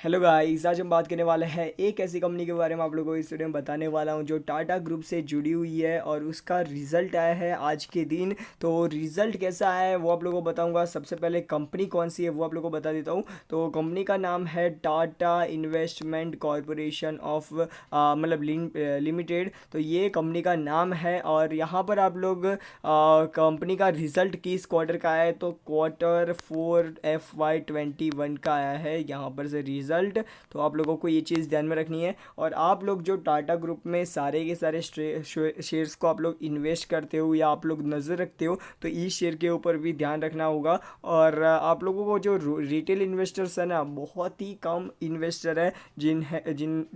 Hello guys, आज हम बात करने वाले हैं एक ऐसी कंपनी के बारे में। आप लोगों को इस वीडियो में बताने वाला हूं जो टाटा ग्रुप से जुड़ी हुई है और उसका रिजल्ट आया है आज के दिन। तो रिजल्ट कैसा आया है वो आप लोगों को बताऊंगा। सबसे पहले कंपनी कौन सी है वो आप लोगों को बता देता हूं। तो कंपनी का नाम है टाटा इन्वेस्टमेंट कॉरपोरेशन ऑफ मतलब लिमिटेड। तो ये कंपनी का नाम है और यहाँ पर आप लोग कंपनी का रिजल्ट किस क्वार्टर का आया है तो Q4 FY21 का आया है यहाँ पर से रिजल्ट। तो आप लोगों को ये चीज़ ध्यान में रखनी है। और आप लोग जो टाटा ग्रुप में सारे के सारे शेयर्स को आप लोग इन्वेस्ट करते हो या आप लोग नज़र रखते हो तो इस शेयर के ऊपर भी ध्यान रखना होगा। और आप लोगों को जो रिटेल इन्वेस्टर्स है ना, बहुत ही कम इन्वेस्टर है जिन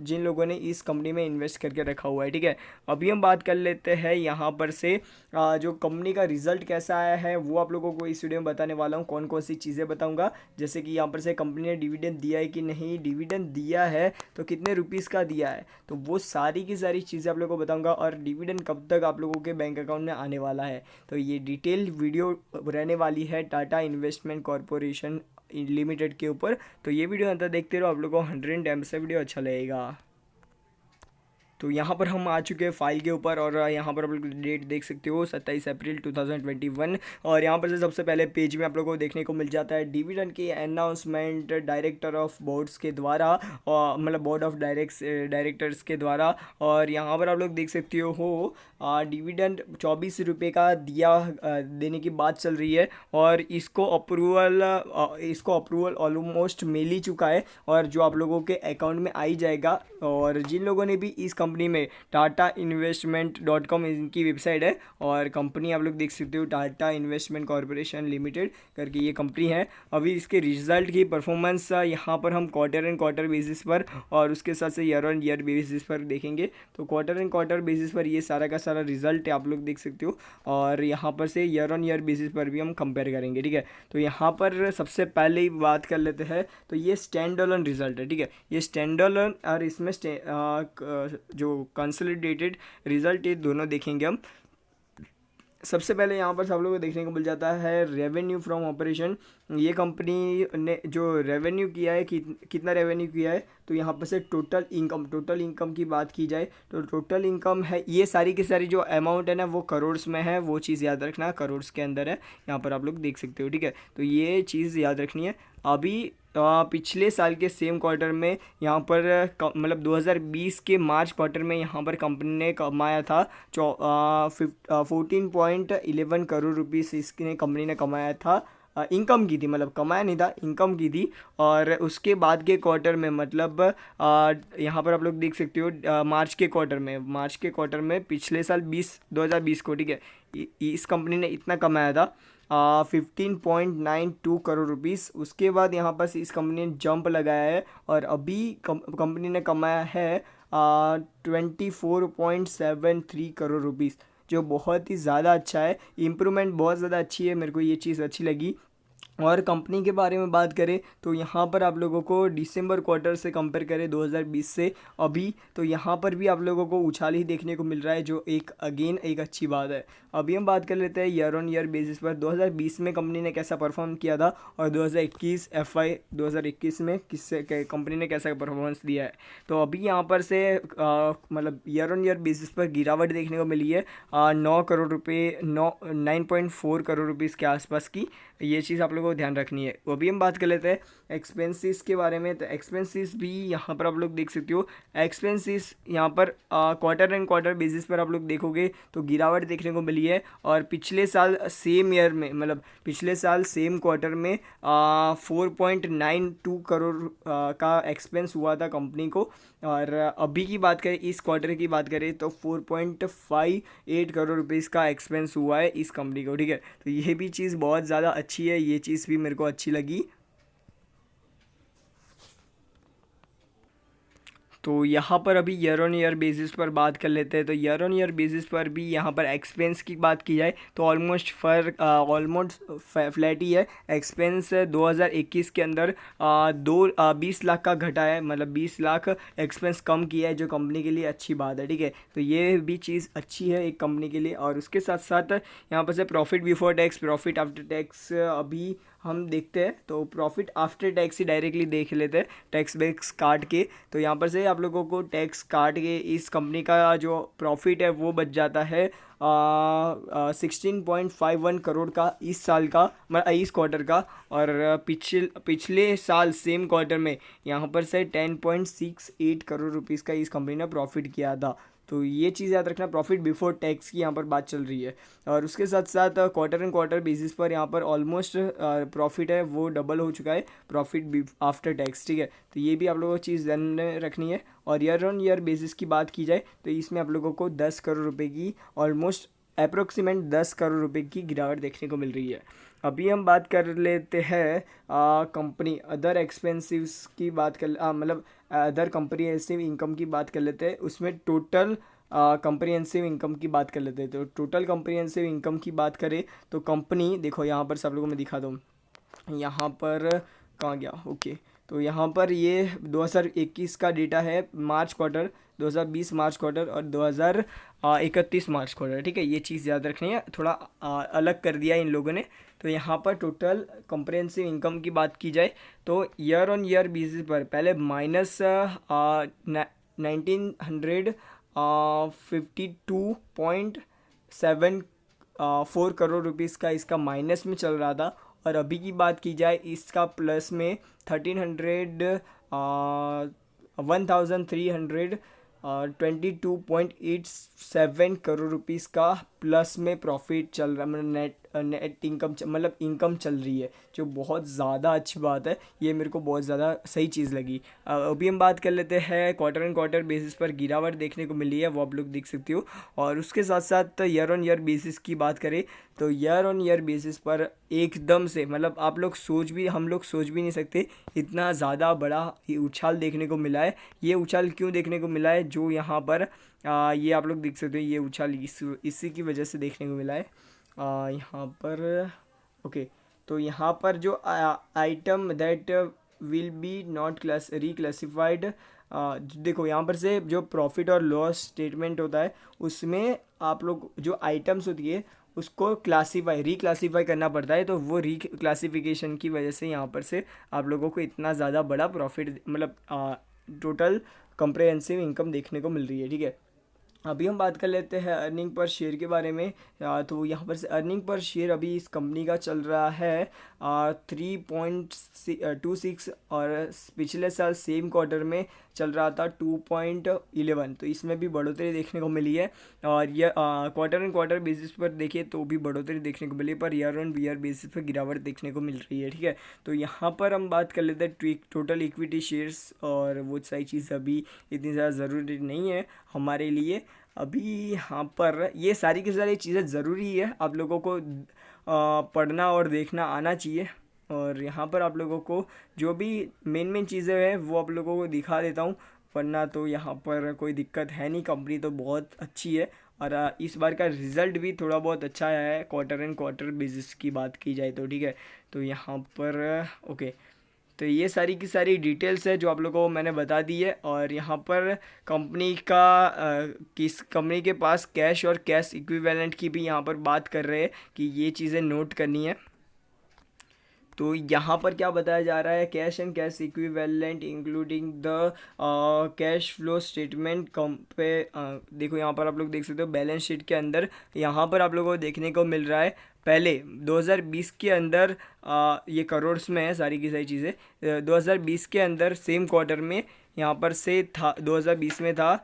जिन लोगों ने इस कंपनी में इन्वेस्ट करके रखा हुआ है। ठीक है, अभी हम बात कर लेते हैं यहाँ पर से जो कंपनी का रिजल्ट कैसा आया है वो आप लोगों को इस वीडियो में बताने वाला हूँ। कौन कौन सी चीज़ें बताऊँगा, जैसे कि यहाँ पर से कंपनी ने डिविडेंड दिया है कि नहीं, डिविडेंड दिया है तो कितने रुपीज़ का दिया है, तो वो सारी की सारी चीज़ें आप लोगों को बताऊँगा। और डिविडेंड कब तक आप लोगों के बैंक अकाउंट में आने वाला है, तो ये डिटेल वीडियो रहने वाली है टाटा इन्वेस्टमेंट कॉरपोरेशन लिमिटेड के ऊपर। तो ये वीडियो अंदर देखते रहो, आप लोगों को 100 से वीडियो अच्छा लगेगा। तो यहाँ पर हम आ चुके हैं फाइल के ऊपर और यहाँ पर आप लोग डेट देख सकते हो 27 अप्रैल 2021। और यहाँ पर से सबसे पहले पेज में आप लोगों को देखने को मिल जाता है डिविडेंड की अनाउंसमेंट डायरेक्टर ऑफ बोर्ड्स के द्वारा, मतलब बोर्ड ऑफ डायरेक्टर्स के द्वारा। और यहाँ पर आप लोग देख सकते हो डिविडेंड 24 रुपये का देने की बात चल रही है। और इसको अप्रूवल ऑलमोस्ट मिल ही चुका है और जो आप लोगों के अकाउंट में आई जाएगा। और जिन लोगों ने भी इस कंपनी में tata-investment.com इनकी वेबसाइट है और कंपनी आप लोग देख सकते हो टाटा इन्वेस्टमेंट कॉरपोरेशन लिमिटेड करके ये कंपनी है। अभी इसके रिजल्ट की परफॉर्मेंस यहाँ पर हम क्वार्टर एंड क्वार्टर बेसिस पर और उसके साथ से ईयर ऑन ईयर बेसिस पर देखेंगे। तो क्वार्टर एंड क्वार्टर बेसिस पर ये सारा का सारा रिजल्ट आप लोग देख सकते हो और यहाँ पर से ईयर ऑन ईयर बेसिस पर भी हम कंपेयर करेंगे। ठीक है, तो यहाँ पर सबसे पहले ही बात कर लेते हैं। तो ये स्टैंड अलोन रिजल्ट है। ठीक है, ये स्टैंड अलोन और इसमें जो कंसोलिडेटेड रिजल्ट ये दोनों देखेंगे हम। सबसे पहले यहाँ पर सब लोगों को देखने को मिल जाता है रेवेन्यू फ्रॉम ऑपरेशन। ये कंपनी ने जो रेवेन्यू किया है कितना रेवेन्यू किया है, तो यहाँ पर से टोटल इनकम की बात की जाए तो टोटल इनकम है, ये सारी की सारी जो अमाउंट है ना वो करोड़्स में है, वो चीज़ याद रखना, करोड़्स के अंदर है। यहाँ पर आप लोग देख सकते हो। ठीक है, तो ये चीज़ याद रखनी है। अभी पिछले साल के सेम क्वार्टर में यहाँ पर मतलब 2020 के मार्च क्वार्टर में यहाँ पर कंपनी ने कमाया था 14.11 करोड़ रुपीस इसने कंपनी ने कमाया था। इनकम की थी, मतलब कमाया नहीं था, इनकम की थी। और उसके बाद के क्वार्टर में मतलब यहाँ पर आप लोग देख सकते हो मार्च के क्वार्टर में पिछले साल 2020 को। ठीक है, इस कंपनी ने इतना कमाया था 15.92 करोड़ रुपीस। उसके बाद यहाँ पर इस कंपनी ने जंप लगाया है और अभी कंपनी ने कमाया है 24.73 करोड़ रुपीस, जो बहुत ही ज़्यादा अच्छा है। इम्प्रूवमेंट बहुत ज़्यादा अच्छी है, मेरे को ये चीज़ अच्छी लगी। और कंपनी के बारे में बात करें तो यहाँ पर आप लोगों को दिसंबर क्वार्टर से कंपेयर करें 2020 से अभी, तो यहाँ पर भी आप लोगों को उछाल ही देखने को मिल रहा है, जो एक अच्छी बात है। अभी हम बात कर लेते हैं ईयर ऑन ईयर बेसिस पर 2020 में कंपनी ने कैसा परफॉर्म किया था और 2021 में किससे कंपनी ने कैसा परफॉर्मेंस दिया है। तो अभी यहाँ पर से मतलब ईयर ऑन ईयर बेसिस पर गिरावट देखने को मिली है 9.4 करोड़ रुपीज़ के आसपास की। ये चीज़ आप लोगों को ध्यान रखनी है। वो भी हम बात कर लेते हैं एक्सपेंसेस के बारे में। तो एक्सपेंसेस भी यहाँ पर आप लोग देख सकते हो। एक्सपेंसेस यहाँ पर क्वार्टर एंड क्वार्टर बेसिस पर आप लोग देखोगे तो गिरावट देखने को मिली है। और पिछले साल सेम ईयर में, मतलब पिछले साल सेम क्वार्टर में 4.92 करोड़ का एक्सपेंस हुआ था कंपनी को। और अभी की बात करें, इस क्वार्टर की बात करें तो 4.58 करोड़ रुपीज़ का एक्सपेंस हुआ है इस कंपनी को। ठीक है, तो ये भी चीज़ बहुत ज़्यादा अच्छी है, ये चीज़ भी मेरे को अच्छी लगी। तो यहाँ पर अभी ईयर ऑन ईयर बेसिस पर बात कर लेते हैं। तो ईयर ऑन ईयर बेसिस पर भी यहाँ पर एक्सपेंस की बात की जाए तो ऑलमोस्ट फ्लैट ही है। एक्सपेंस 2021 के अंदर 20 लाख का घटा है, मतलब 20 लाख एक्सपेंस कम किया है, जो कंपनी के लिए अच्छी बात है। ठीक है, तो ये भी चीज़ अच्छी है एक कंपनी के लिए। और उसके साथ साथ यहाँ पर से profit before tax, profit after tax अभी हम देखते हैं तो प्रॉफिट आफ्टर टैक्स ही डायरेक्टली देख लेते हैं, टैक्स बैक्स काट के। तो यहाँ पर से आप लोगों को टैक्स काट के इस कंपनी का जो प्रॉफिट है वो बच जाता है 16.51 करोड़ का इस साल का, मतलब इस क्वार्टर का। और पिछले साल सेम क्वार्टर में यहाँ पर से 10.68 करोड़ रुपीज़ का इस कंपनी ने प्रॉफिट किया था। तो ये चीज़ याद रखना, प्रॉफिट बिफोर टैक्स की यहाँ पर बात चल रही है। और उसके साथ साथ क्वार्टर एंड क्वार्टर बेसिस पर यहाँ पर ऑलमोस्ट प्रॉफिट है वो डबल हो चुका है प्रॉफिट आफ्टर टैक्स, ठीक है। तो ये भी आप लोगों को चीज़ ध्यान में रखनी है। और ईयर ऑन ईयर बेसिस की बात की जाए तो इसमें आप लोगों को 10 करोड़ रुपए की, ऑलमोस्ट अप्रोक्सीमेट 10 करोड़ रुपए की गिरावट देखने को मिल रही है। अभी हम बात कर लेते हैं कंपनी अदर एक्सपेंसिव्स की बात कर, मतलब अदर कंप्रिहेंसिव इनकम की बात कर लेते हैं। उसमें टोटल कंप्रिहेंसिव इनकम की बात कर लेते हैं। तो टोटल कंप्रिहेंसिव इनकम की बात करें तो कंपनी, देखो यहाँ पर सब लोगों में दिखा दूँ, यहाँ पर कहाँ गया, ओके। तो यहाँ पर ये 2021 का डेटा है, मार्च क्वार्टर, 2020 मार्च क्वार्टर और 2031 मार्च क्वार्टर, ठीक है। ये चीज़ याद रखनी है, थोड़ा अलग कर दिया इन लोगों ने। तो यहाँ पर टोटल कंप्रिहेंसिव इनकम की बात की जाए तो ईयर ऑन ईयर बेसिस पर पहले माइनस 1952.74 करोड़ रुपीज़ का इसका माइनस में चल रहा था। और अभी की बात की जाए इसका प्लस में 1327 करोड़ रुपीज़ का प्लस में प्रॉफिट चल रहा, मतलब नेट इनकम, मतलब इनकम चल रही है, जो बहुत ज़्यादा अच्छी बात है। ये मेरे को बहुत ज़्यादा सही चीज़ लगी। अभी हम बात कर लेते हैं क्वार्टर एंड क्वार्टर बेसिस पर गिरावट देखने को मिली है, वो आप लोग देख सकते हो। और उसके साथ साथ ईयर ऑन ईयर बेसिस की बात करें तो ईयर ऑन ईयर बेसिस पर एकदम से, मतलब हम लोग सोच भी नहीं सकते इतना ज़्यादा बड़ा ये उछाल देखने को मिला है। ये उछाल क्यों देखने को मिला है, जो यहाँ पर ये आप लोग देख सकते हो, ये उछाल इसी की वजह से देखने को मिला है यहाँ पर, ओके। तो यहाँ पर जो item that will be not reclassified, देखो यहाँ पर से जो प्रॉफिट और लॉस स्टेटमेंट होता है उसमें आप लोग जो आइटम्स होती है उसको रिक्लासीफाई करना पड़ता है। तो वो रिक्लासिफिकेशन की वजह से यहाँ पर से आप लोगों को इतना ज़्यादा बड़ा प्रॉफिट, मतलब टोटल कंप्रेहेंसिव इनकम देखने को मिल रही है, ठीक है। अभी हम बात कर लेते हैं अर्निंग पर शेयर के बारे में। तो यहाँ पर से अर्निंग पर शेयर अभी इस कंपनी का चल रहा है 3.26, और पिछले साल सेम क्वार्टर में चल रहा था 2.11। तो इसमें भी बढ़ोतरी देखने को मिली है। और ये क्वार्टर एंड क्वार्टर बेसिस पर देखें तो भी बढ़ोतरी देखने को मिली, per year on year basis पर गिरावट देखने को मिल रही है, ठीक है। तो यहाँ पर हम बात कर लेते हैं टोटल इक्विटी शेयर्स, और वो सारी चीज़ अभी इतनी ज़्यादा ज़रूरी नहीं है हमारे लिए। अभी यहाँ पर ये सारी की सारी चीज़ें ज़रूरी है, आप लोगों को पढ़ना और देखना आना चाहिए। और यहाँ पर आप लोगों को जो भी मेन चीज़ें हैं वो आप लोगों को दिखा देता हूँ, वरना तो यहाँ पर कोई दिक्कत है नहीं। कंपनी तो बहुत अच्छी है, और इस बार का रिज़ल्ट भी थोड़ा बहुत अच्छा आया है क्वार्टर एंड क्वार्टर बेसिस की बात की जाए तो, ठीक है। तो यहाँ पर ओके, तो ये सारी की सारी डिटेल्स है जो आप लोगों को मैंने बता दी है। और यहाँ पर कंपनी का किस कंपनी के पास कैश और कैश इक्विवेलेंट की भी यहाँ पर बात कर रहे हैं कि ये चीज़ें नोट करनी है। तो यहाँ पर क्या बताया जा रहा है, cash and cash equivalent including the cash flow statement देखो यहाँ पर आप लोग देख सकते हो बैलेंस शीट के अंदर, यहाँ पर आप लोगों को देखने को मिल रहा है पहले 2020 के अंदर ये करोड़्स में है सारी की सारी चीज़ें। 2020 के अंदर सेम क्वार्टर में यहाँ पर से था, 2020 में था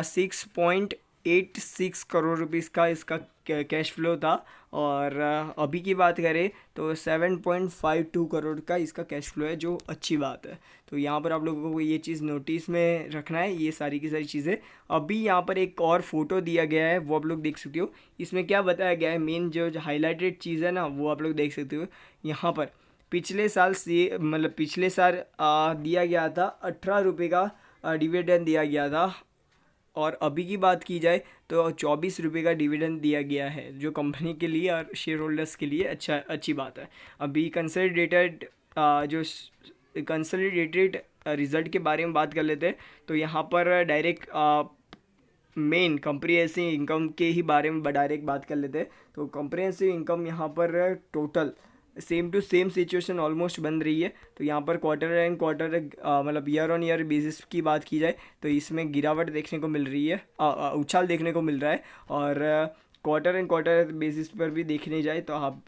6.86 करोड़ रुपीज़ का इसका कैश फ्लो था। और अभी की बात करें तो 7.52 करोड़ का इसका कैश फ्लो है, जो अच्छी बात है। तो यहाँ पर आप लोगों को ये चीज़ नोटिस में रखना है, ये सारी की सारी चीज़ें। अभी यहाँ पर एक और फोटो दिया गया है, वो आप लोग देख सकते हो। इसमें क्या बताया गया है, मेन जो हाईलाइटेड चीज़ है ना, वो आप लोग देख सकते हो। यहाँ पर पिछले साल से, मतलब पिछले साल दिया गया था 18 रुपये का डिविडेंड दिया गया था, और अभी की बात की जाए तो 24 रुपये का डिविडेंड दिया गया है, जो कंपनी के लिए और शेयर होल्डर्स के लिए अच्छी बात है। अभी कंसोलिडेटेड रिज़ल्ट के बारे में बात कर लेते हैं। तो यहाँ पर डायरेक्ट मेन कंप्रिहेंसिव इनकम के ही बारे में डायरेक्ट बात कर लेते हैं। तो कंप्रिहेंसिव इनकम यहाँ पर total same to same situation almost बन रही है। तो यहाँ पर क्वार्टर एंड क्वार्टर मतलब ईयर ऑन ईयर बेसिस की बात की जाए तो इसमें गिरावट देखने को मिल रही है, उछाल देखने को मिल रहा है। और क्वार्टर एंड क्वार्टर बेसिस पर भी देखने जाए तो आप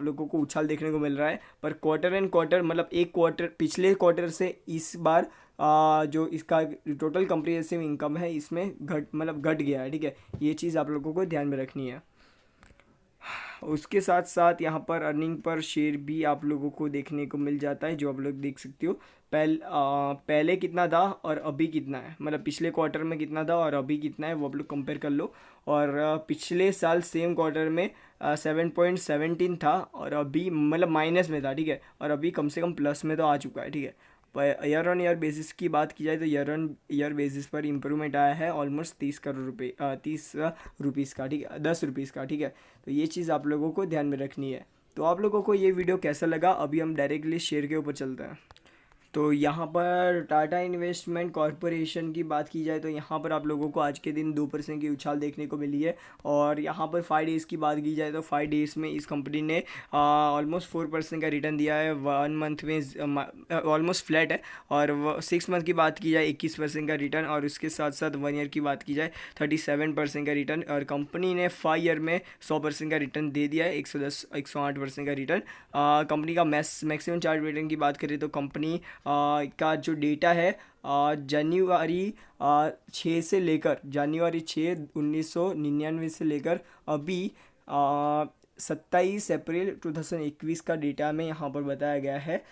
लोगों को उछाल देखने को मिल रहा है। पर क्वार्टर एंड क्वार्टर मतलब एक क्वार्टर पिछले क्वार्टर से इस बार जो इसका टोटल कंप्रिहेंसिव इनकम है इसमें घट गया है, ठीक है। ये चीज़ आप लोगों को ध्यान में रखनी है। उसके साथ साथ यहाँ पर अर्निंग पर शेयर भी आप लोगों को देखने को मिल जाता है, जो आप लोग देख सकते हो। पहले कितना था और अभी कितना है, मतलब पिछले क्वार्टर में कितना था और अभी कितना है वो आप लोग कंपेयर कर लो। और पिछले साल सेम क्वार्टर में 7.17 था और अभी मतलब माइनस में था, ठीक है। और अभी कम से कम प्लस में तो आ चुका है, ठीक है। ईयर ऑन ईयर बेसिस की बात की जाए तो ईयर ऑन ईयर बेसिस पर इम्प्रूवमेंट आया है ऑलमोस्ट 30 करोड़ रुपये, 30 रुपीज़ का, ठीक है, 10 रुपीज़ का, ठीक है। तो ये चीज़ आप लोगों को ध्यान में रखनी है। तो आप लोगों को ये वीडियो कैसा लगा, अभी हम डायरेक्टली शेयर के ऊपर चलते हैं। तो यहाँ पर टाटा इन्वेस्टमेंट कॉरपोरेशन की बात की जाए तो यहाँ पर आप लोगों को आज के दिन 2% की उछाल देखने को मिली है। और यहाँ पर 5 डेज़ की बात की जाए तो 5 डेज़ में इस कंपनी ने ऑलमोस्ट 4% का रिटर्न दिया है। 1 मंथ में ऑलमोस्ट फ्लैट है। और 6 मंथ की बात की जाए 21% का रिटर्न, और उसके साथ साथ 1 ईयर की बात की जाए 37% का रिटर्न। और कंपनी ने 5 ईयर में 100% का रिटर्न दे दिया है, 108% का रिटर्न। कंपनी का मैक्सिमम चार्ट रिटर्न की बात करें तो कंपनी का जो डेटा है जनवरी 6 से लेकर जनवरी 6 1999 से लेकर अभी 27 अप्रैल 2021 का डेटा में यहाँ पर बताया गया है।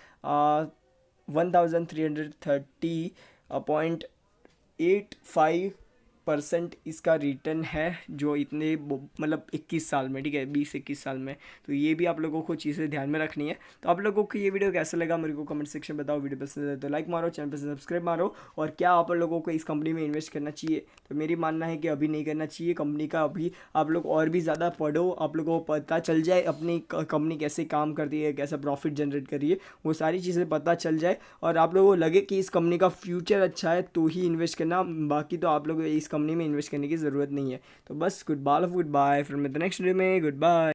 1330.85% इसका रिटर्न है, जो इतने मतलब 21 साल में, ठीक है, 20-21 साल में। तो ये भी आप लोगों को चीज़ें ध्यान में रखनी है। तो आप लोगों को ये वीडियो कैसा लगा मेरे को कमेंट सेक्शन में बताओ। वीडियो पसंद है तो लाइक मारो, चैनल पर सब्सक्राइब मारो। और क्या आप लोगों को इस कंपनी में इन्वेस्ट करना चाहिए, तो मेरी मानना है कि अभी नहीं करना चाहिए। कंपनी का अभी आप लोग और भी ज़्यादा पढ़ो, आप लोगों को पता चल जाए अपनी कंपनी कैसे काम करती है, कैसा प्रॉफिट जनरेट कर रही है, वो सारी चीज़ें पता चल जाए। और आप लोगों को लगे कि इस कंपनी का फ्यूचर अच्छा है तो ही इन्वेस्ट करना, बाकी तो आप लोग इस कंपनी में इन्वेस्ट करने की ज़रूरत नहीं है। तो बस good bye from the next video में, गुड बाय।